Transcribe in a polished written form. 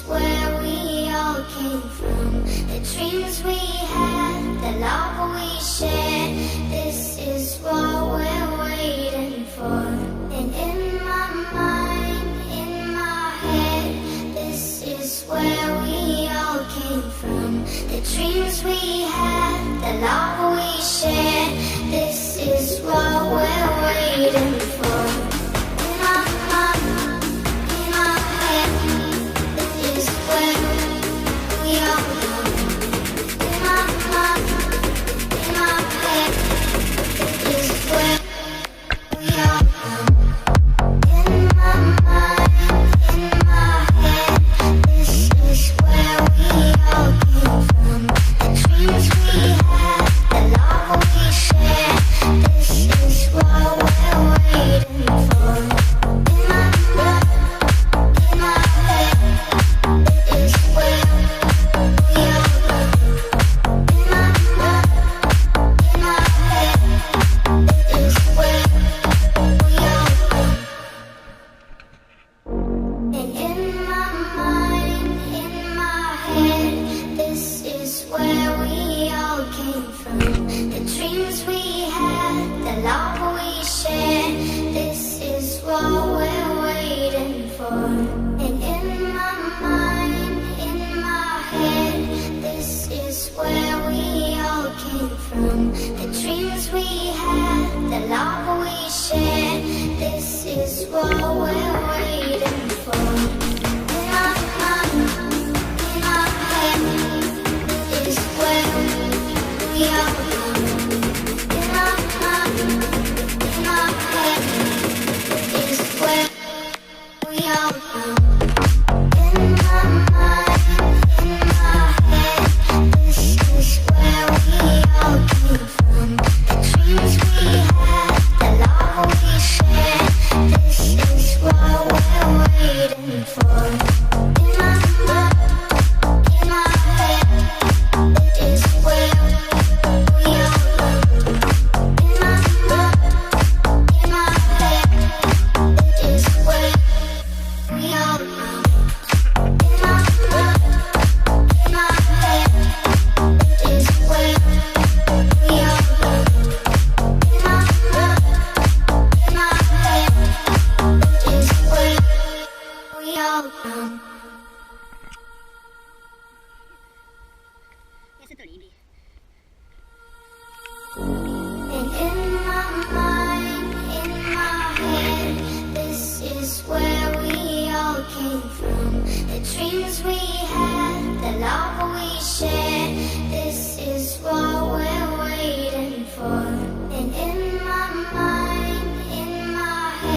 where we all came from. The dreams we had, the love we shared. This is what we're waiting for. And in my mind, in my head, this is where we all came from. The dreams we had, the love we shared. This is what we're waiting for. In my mind, in my head, this is where we all come. In my mind, in my head, this is where we all come. In my mind, in my head, this is where we all came from. The dreams we had, the love we shared. This is what we're waiting for. In my mind, in my head, this is where we all come. In my mind, in my head, this is where we all come. And in my mind, in my head, this is where we all came from. The dreams we had, the love we shared. This is what we're waiting for. And in my mind, in my head, this is where we all came from. The dreams we had, the love we shared. This is what we're waiting for. In my mind, in my head, this is where we all come. In my mind, in my head, this is where we all come. In my mind, in my head, this is where we all came from. The dreams we had, the love we shared. This is what we're waiting for. In my mind, in my head, this is where we all come. In my mind, in my head, this is where we all come. In my mind, in my head, this is where we all come. In my mind, in my head, this is where we all come. And in my mind, in my head, this is where we all came from. The dreams we had, the love we shared.